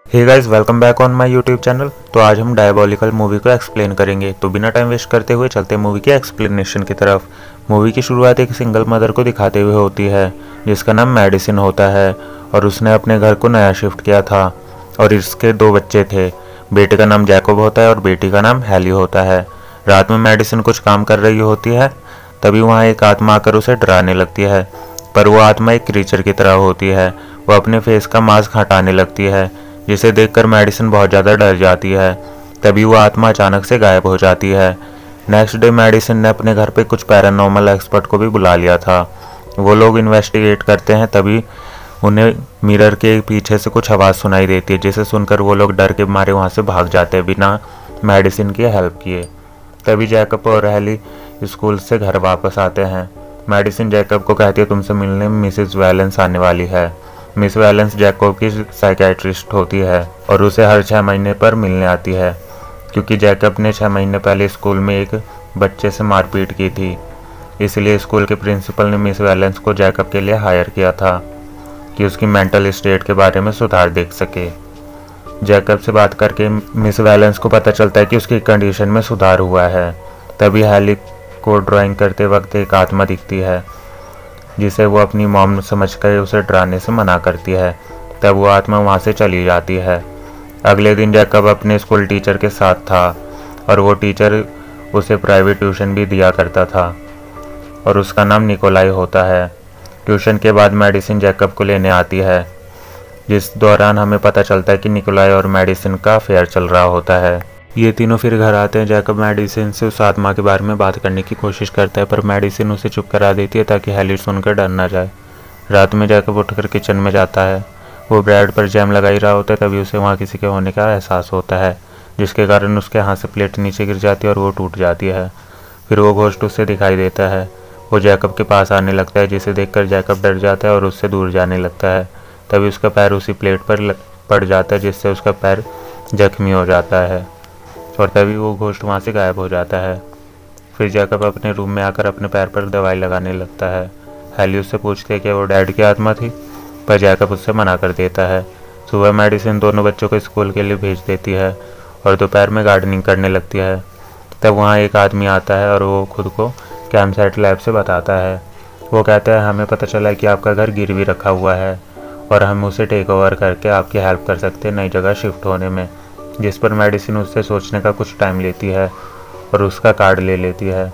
Hey guys, welcome back on my YouTube channel. तो आज हम डायबॉलिकल मूवी को एक्सप्लेन करेंगे। तो बिना टाइम वेस्ट करते हुए चलते हैं मूवी के एक्सप्लेनेशन की तरफ। मूवी की शुरुआत एक सिंगल मदर को दिखाते हुए होती है जिसका नाम मेडिसिन होता है और उसने अपने घर को नया शिफ्ट किया था और इसके 2 बच्चे थे। बेटे का नाम जैकब होता है और बेटी का नाम हैली होता है। रात में मेडिसिन कुछ काम कर रही होती है, तभी वहाँ एक आत्मा आकर उसे डराने लगती है। पर वो आत्मा एक क्रीचर की तरह होती है। वो अपने फेस का मास्क हटाने लगती है, जिसे देखकर मेडिसिन बहुत ज़्यादा डर जाती है। तभी वो आत्मा अचानक से गायब हो जाती है। नेक्स्ट डे मेडिसिन ने अपने घर पे कुछ पैरानॉर्मल एक्सपर्ट को भी बुला लिया था। वो लोग इन्वेस्टिगेट करते हैं, तभी उन्हें मिरर के पीछे से कुछ आवाज़ सुनाई देती है, जिसे सुनकर वो लोग डर के मारे वहाँ से भाग जाते हैं बिना मेडिसिन की हेल्प किए। तभी जैकब और हैली स्कूल से घर वापस आते हैं। मेडिसिन जैकब को कहती है, तुमसे मिलने मिसेस वैलेंस आने वाली है। मिस वैलेंस जैकब की साइकेट्रिस्ट होती है और उसे हर 6 महीने पर मिलने आती है, क्योंकि जैकब ने 6 महीने पहले स्कूल में एक बच्चे से मारपीट की थी। इसलिए स्कूल के प्रिंसिपल ने मिस वैलेंस को जैकब के लिए हायर किया था कि उसकी मेंटल स्टेट के बारे में सुधार देख सके। जैकब से बात करके मिस वैलेंस को पता चलता है कि उसकी कंडीशन में सुधार हुआ है। तभी हैली को ड्राइंग करते वक्त एक आत्मा दिखती है, जिसे वो अपनी मॉम समझकर उसे डराने से मना करती है। तब वो आत्मा वहाँ से चली जाती है। अगले दिन जैकब अपने स्कूल टीचर के साथ था और वो टीचर उसे प्राइवेट ट्यूशन भी दिया करता था और उसका नाम निकोलाई होता है। ट्यूशन के बाद मेडिसिन जैकब को लेने आती है, जिस दौरान हमें पता चलता है कि निकोलाई और मेडिसिन का अफेयर चल रहा होता है। ये तीनों फिर घर आते हैं। जैकब मेडिसिन से उस आत्मा के बारे में बात करने की कोशिश करता है, पर मेडिसिन उसे चुप करा देती है ताकि हैली सुनकर डर ना जाए। रात में जैकब उठकर किचन में जाता है। वो ब्रेड पर जैम लगा ही रहा होता है, तभी उसे वहाँ किसी के होने का एहसास होता है, जिसके कारण उसके हाथ से प्लेट नीचे गिर जाती है और वो टूट जाती है। फिर वो घोस्ट उससे दिखाई देता है। वो जैकब के पास आने लगता है, जिसे देखकर जैकब डर जाता है और उससे दूर जाने लगता है। तभी उसका पैर उसी प्लेट पर पड़ जाता है, जिससे उसका पैर जख्मी हो जाता है और तभी वो घोस्ट वहाँ से गायब हो जाता है। फिर जैकब अपने रूम में आकर अपने पैर पर दवाई लगाने लगता है। हैली उससे पूछती है कि वो डैड की आत्मा थी, पर जैकब उससे मना कर देता है। सुबह मेडिसिन दोनों बच्चों को स्कूल के लिए भेज देती है और दोपहर में गार्डनिंग करने लगती है। तब वहाँ एक आदमी आता है और वो खुद को कैम्पसाइट लैब से बताता है। वो कहता है, हमें पता चला है कि आपका घर गिरवी रखा हुआ है और हम उसे टेक ओवर करके आपकी हेल्प कर सकते हैं नई जगह शिफ्ट होने में। जिस पर मेडिसिन उससे सोचने का कुछ टाइम लेती है और उसका कार्ड ले लेती है।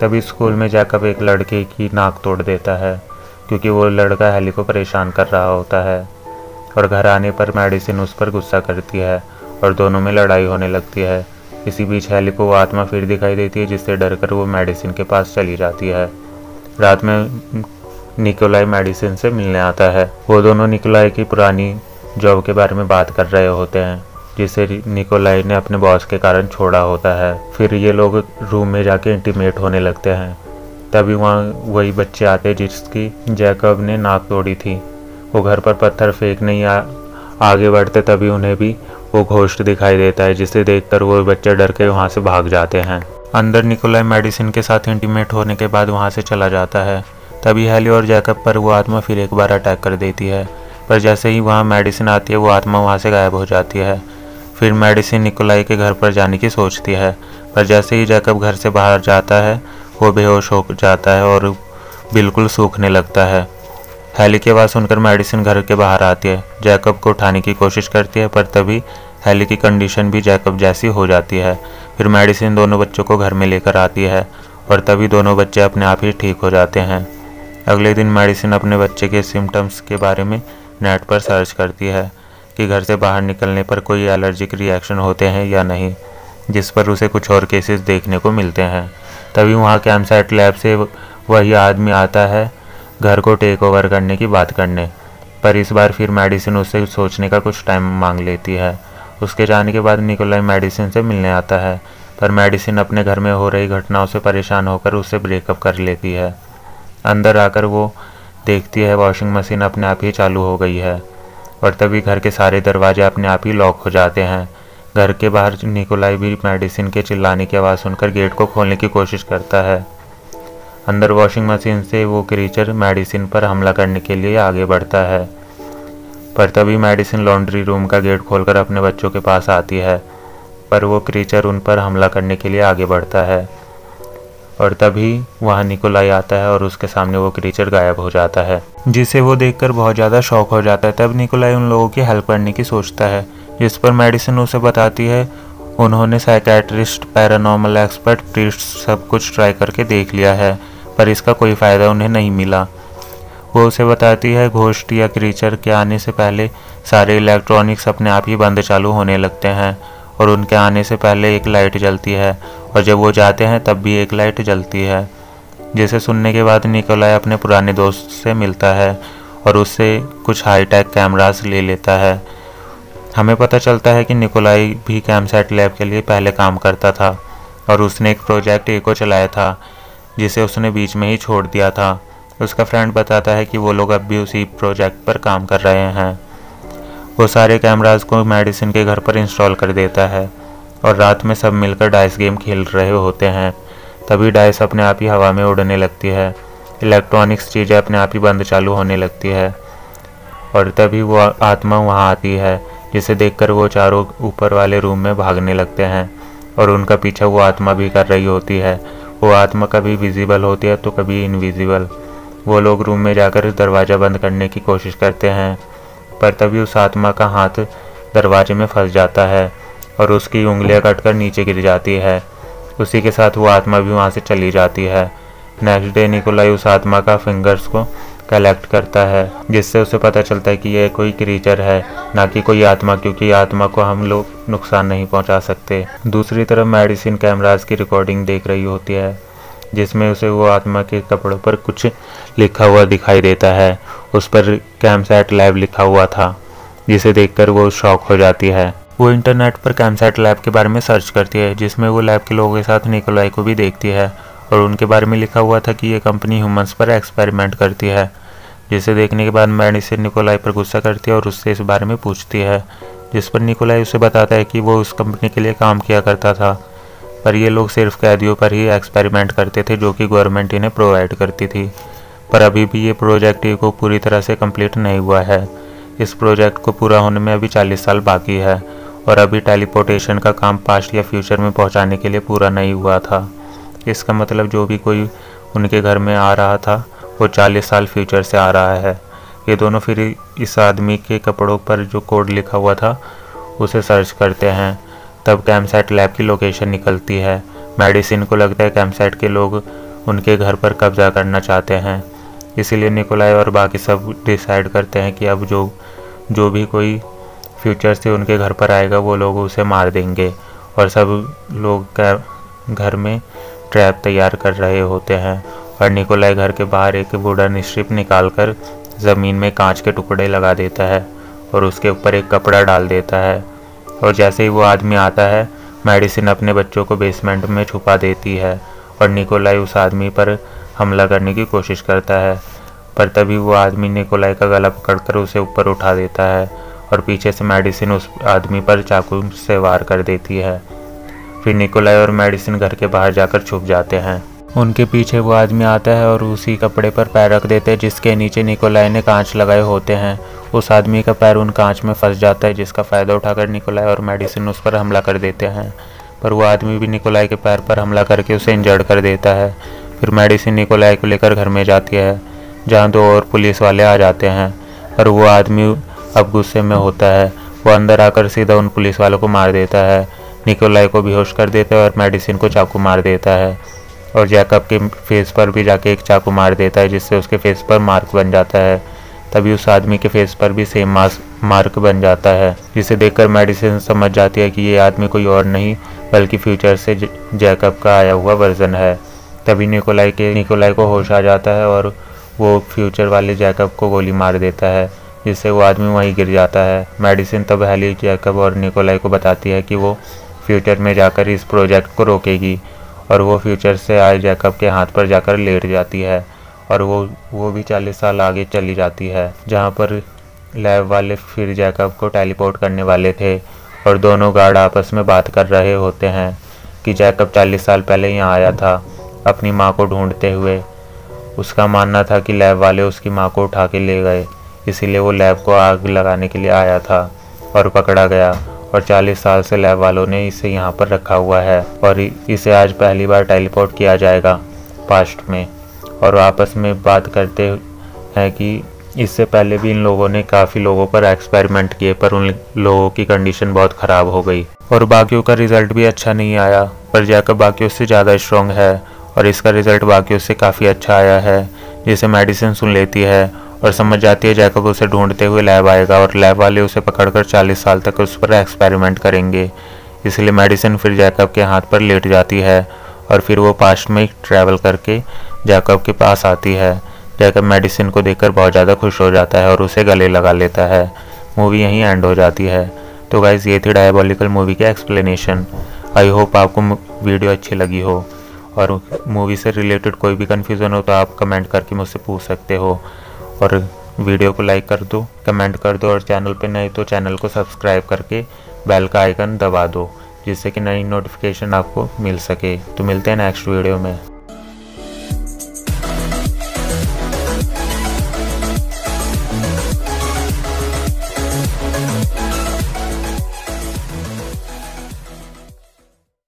तभी स्कूल में जैकब एक लड़के की नाक तोड़ देता है, क्योंकि वो लड़का हैली को परेशान कर रहा होता है। और घर आने पर मेडिसिन उस पर गुस्सा करती है और दोनों में लड़ाई होने लगती है। इसी बीच हैली को वो आत्मा फिर दिखाई देती है, जिससे डरकर वो मेडिसिन के पास चली जाती है। रात में निकोलाई मेडिसिन से मिलने आता है। वो दोनों निकोलाई की पुरानी जॉब के बारे में बात कर रहे होते हैं, जिसे निकोलाई ने अपने बॉस के कारण छोड़ा होता है। फिर ये लोग रूम में जाके इंटीमेट होने लगते हैं। तभी वहाँ वही बच्चे आते हैं जिसकी जैकब ने नाक तोड़ी थी। वो घर पर पत्थर फेंकने ही आगे बढ़ते, तभी उन्हें भी वो घोस्ट दिखाई देता है, जिसे देखकर वो बच्चे डर के वहाँ से भाग जाते हैं। अंदर निकोलाई मेडिसिन के साथ इंटीमेट होने के बाद वहाँ से चला जाता है। तभी हैली और जैकब पर वो आत्मा फिर एक बार अटैक कर देती है, पर जैसे ही वहाँ मेडिसिन आती है वो आत्मा वहाँ से गायब हो जाती है। फिर मेडिसिन निकोलाई के घर पर जाने की सोचती है, पर जैसे ही जैकब घर से बाहर जाता है वो बेहोश हो जाता है और बिल्कुल सूखने लगता है। हैली की आवाज़ सुनकर मेडिसिन घर के बाहर आती है। जैकब को उठाने की कोशिश करती है, पर तभी हैली की कंडीशन भी जैकब जैसी हो जाती है। फिर मेडिसिन दोनों बच्चों को घर में लेकर आती है और तभी दोनों बच्चे अपने आप ही ठीक हो जाते हैं। अगले दिन मेडिसिन अपने बच्चे के सिम्टम्स के बारे में नेट पर सर्च करती है कि घर से बाहर निकलने पर कोई एलर्जिक रिएक्शन होते हैं या नहीं, जिस पर उसे कुछ और केसेस देखने को मिलते हैं। तभी वहाँ कैम्पसाइट लैब से वही आदमी आता है घर को टेक ओवर करने की बात करने, पर इस बार फिर मेडिसिन उससे सोचने का कुछ टाइम मांग लेती है। उसके जाने के बाद निकोलाई मेडिसिन से मिलने आता है, पर मेडिसिन अपने घर में हो रही घटनाओं से परेशान होकर उससे ब्रेकअप कर लेती है। अंदर आकर वो देखती है वॉशिंग मशीन अपने आप ही चालू हो गई है और तभी घर के सारे दरवाजे अपने आप ही लॉक हो जाते हैं। घर के बाहर निकोलाई भी मेडिसिन के चिल्लाने की आवाज़ सुनकर गेट को खोलने की कोशिश करता है। अंदर वॉशिंग मशीन से वो क्रीचर मेडिसिन पर हमला करने के लिए आगे बढ़ता है, पर तभी मेडिसिन लॉन्ड्री रूम का गेट खोलकर अपने बच्चों के पास आती है, पर वो क्रीचर उन पर हमला करने के लिए आगे बढ़ता है और तभी वहाँ निकोलाई आता है और उसके सामने वो क्रीचर गायब हो जाता है, जिसे वो देखकर बहुत ज़्यादा शॉक हो जाता है। तब निकोलाई उन लोगों की हेल्प करने की सोचता है, जिस पर मेडिसिन उसे बताती है उन्होंने साइकेट्रिस्ट, पैरानॉर्मल एक्सपर्ट, प्रीस्ट सब कुछ ट्राई करके देख लिया है, पर इसका कोई फ़ायदा उन्हें नहीं मिला। वो उसे बताती है घोस्ट या क्रीचर के आने से पहले सारे इलेक्ट्रॉनिक्स अपने आप ही बंद चालू होने लगते हैं और उनके आने से पहले एक लाइट जलती है और जब वो जाते हैं तब भी एक लाइट जलती है। जिसे सुनने के बाद निकोलाई अपने पुराने दोस्त से मिलता है और उससे कुछ हाईटेक कैमरास ले लेता है। हमें पता चलता है कि निकोलाई भी कैमसेट लैब के लिए पहले काम करता था और उसने एक प्रोजेक्ट एको चलाया था जिसे उसने बीच में ही छोड़ दिया था। उसका फ्रेंड बताता है कि वो लोग अब भी उसी प्रोजेक्ट पर काम कर रहे हैं। वो सारे कैमरास को मेडिसिन के घर पर इंस्टॉल कर देता है और रात में सब मिलकर डाइस गेम खेल रहे होते हैं। तभी डाइस अपने आप ही हवा में उड़ने लगती है, इलेक्ट्रॉनिक्स चीज़ें अपने आप ही बंद चालू होने लगती है और तभी वो आत्मा वहाँ आती है, जिसे देखकर वो चारों ऊपर वाले रूम में भागने लगते हैं और उनका पीछा वो आत्मा भी कर रही होती है। वो आत्मा कभी विजिबल होती है तो कभी इनविजिबल। वो लोग रूम में जाकर दरवाज़ा बंद करने की कोशिश करते हैं, पर तभी उस आत्मा का हाथ दरवाजे में फंस जाता है और उसकी उंगलियां कटकर नीचे गिर जाती है। उसी के साथ वो आत्मा भी वहाँ से चली जाती है। नेक्स्ट डे निकोलाई उस आत्मा का फिंगर्स को कलेक्ट करता है, जिससे उसे पता चलता है कि यह कोई क्रीचर है, ना कि कोई आत्मा, क्योंकि आत्मा को हम लोग नुकसान नहीं पहुंचा सकते। दूसरी तरफ मेडिसिन कैमरास की रिकॉर्डिंग देख रही होती है, जिसमें उसे वो आत्मा के कपड़ों पर कुछ लिखा हुआ दिखाई देता है। उस पर कैमसेट लैब लिखा हुआ था, जिसे देखकर वो शॉक हो जाती है। वो इंटरनेट पर कैमसेट लैब के बारे में सर्च करती है, जिसमें वो लैब के लोगों के साथ निकोलाई को भी देखती है और उनके बारे में लिखा हुआ था कि ये कंपनी ह्यूमंस पर एक्सपेरिमेंट करती है। जिसे देखने के बाद मेडिसिन निकोलाई पर गुस्सा करती है और उससे इस बारे में पूछती है, जिस पर निकोलाई उसे बताता है कि वो उस कंपनी के लिए काम किया करता था, पर ये लोग सिर्फ कैदियों पर ही एक्सपेरिमेंट करते थे जो कि गवर्नमेंट इन्हें प्रोवाइड करती थी। पर अभी भी ये प्रोजेक्ट को पूरी तरह से कंप्लीट नहीं हुआ है। इस प्रोजेक्ट को पूरा होने में अभी 40 साल बाकी है और अभी टेलीपोर्टेशन का काम पास्ट या फ्यूचर में पहुंचाने के लिए पूरा नहीं हुआ था। इसका मतलब जो भी कोई उनके घर में आ रहा था वो 40 साल फ्यूचर से आ रहा है। ये दोनों फिर इस आदमी के कपड़ों पर जो कोड लिखा हुआ था उसे सर्च करते हैं। तब कैमसेट लैब की लोकेशन निकलती है। मेडिसिन को लगता है कैमसेट के लोग उनके घर पर कब्जा करना चाहते हैं, इसीलिए निकोलाई और बाकी सब डिसाइड करते हैं कि अब जो भी कोई फ्यूचर से उनके घर पर आएगा वो लोग उसे मार देंगे और सब लोग घर में ट्रैप तैयार कर रहे होते हैं। और निकोलाई घर के बाहर एक वुडन स्ट्रिप निकालकर ज़मीन में कांच के टुकड़े लगा देता है और उसके ऊपर एक कपड़ा डाल देता है और जैसे ही वो आदमी आता है मेडिसिन अपने बच्चों को बेसमेंट में छुपा देती है और निकोलाई उस आदमी पर हमला करने की कोशिश करता है, पर तभी वो आदमी निकोलाई का गला पकड़कर उसे ऊपर उठा देता है और पीछे से मेडिसिन उस आदमी पर चाकू से वार कर देती है। फिर निकोलाई और मेडिसिन घर के बाहर जाकर छुप जाते हैं। उनके पीछे वो आदमी आता है और उसी कपड़े पर पैर रख देते हैं जिसके नीचे निकोलाई ने कांच लगाए होते हैं। उस आदमी का पैर उन कांच में फंस जाता है, जिसका फ़ायदा उठाकर निकोलाई और मेडिसिन उस पर हमला कर देते हैं, पर वो आदमी भी निकोलाई के पैर पर हमला करके उसे इंजर्ड कर देता है। फिर मेडिसिन निकोलाई को लेकर घर में जाती है, जहाँ 2 और पुलिस वाले आ जाते हैं, पर वो आदमी अब गुस्से में होता है। वो अंदर आकर सीधा उन पुलिस वालों को मार देता है, निकोलाई को बेहोश कर देता है और मेडिसिन को चाकू मार देता है और जैकब के फेस पर भी जाके एक चाकू मार देता है, जिससे उसके फेस पर मार्क बन जाता है। तभी उस आदमी के फेस पर भी सेम मार्क बन जाता है, जिसे देखकर मेडिसिन समझ जाती है कि ये आदमी कोई और नहीं बल्कि फ्यूचर से जैकब का आया हुआ वर्जन है। तभी निकोलाई को होश आ जाता है और वो फ्यूचर वाले जैकब को गोली मार देता है, जिससे वो आदमी वहीं गिर जाता है। मेडिसिन तब हेली जैकब और निकोलाई को बताती है कि वो फ्यूचर में जाकर इस प्रोजेक्ट को रोकेगी और वो फ्यूचर से आए जैकब के हाथ पर जाकर लेट जाती है और वो भी 40 साल आगे चली जाती है, जहाँ पर लैब वाले फिर जैकब को टेलीपोर्ट करने वाले थे और दोनों गार्ड आपस में बात कर रहे होते हैं कि जैकब 40 साल पहले यहाँ आया था अपनी माँ को ढूंढते हुए। उसका मानना था कि लैब वाले उसकी माँ को उठा के ले गए, इसीलिए वो लैब को आग लगाने के लिए आया था और पकड़ा गया, और 40 साल से लैब वालों ने इसे यहाँ पर रखा हुआ है और इसे आज पहली बार टेलीपोर्ट किया जाएगा पास्ट में। और आपस में बात करते हैं कि इससे पहले भी इन लोगों ने काफ़ी लोगों पर एक्सपेरिमेंट किए, पर उन लोगों की कंडीशन बहुत ख़राब हो गई और बाकियों का रिज़ल्ट भी अच्छा नहीं आया। पर जैकब बाकियों से ज़्यादा स्ट्रॉन्ग है और इसका रिज़ल्ट बाकियों से काफ़ी अच्छा आया है, जिसे मेडिसिन सुन लेती है और समझ जाती है जैकब उसे ढूंढते हुए लैब आएगा और लैब वाले उसे पकड़कर 40 साल तक उस पर एक्सपेरिमेंट करेंगे। इसलिए मेडिसिन फिर जैकब के हाथ पर लेट जाती है और फिर वो पास्ट में ट्रैवल करके जैकब के पास आती है। जैकब मेडिसिन को देखकर बहुत ज़्यादा खुश हो जाता है और उसे गले लगा लेता है। मूवी यहीं एंड हो जाती है। तो गाइज़ ये थी डायबॉलिकल मूवी की एक्सप्लेनेशन। आई होप आपको वीडियो अच्छी लगी हो, और मूवी से रिलेटेड कोई भी कन्फ्यूज़न हो तो आप कमेंट करके मुझसे पूछ सकते हो। और वीडियो को लाइक कर दो, कमेंट कर दो, और चैनल पे नए तो चैनल को सब्सक्राइब करके बेल का आइकन दबा दो, जिससे कि नई नोटिफिकेशन आपको मिल सके। तो मिलते हैं नेक्स्ट वीडियो में।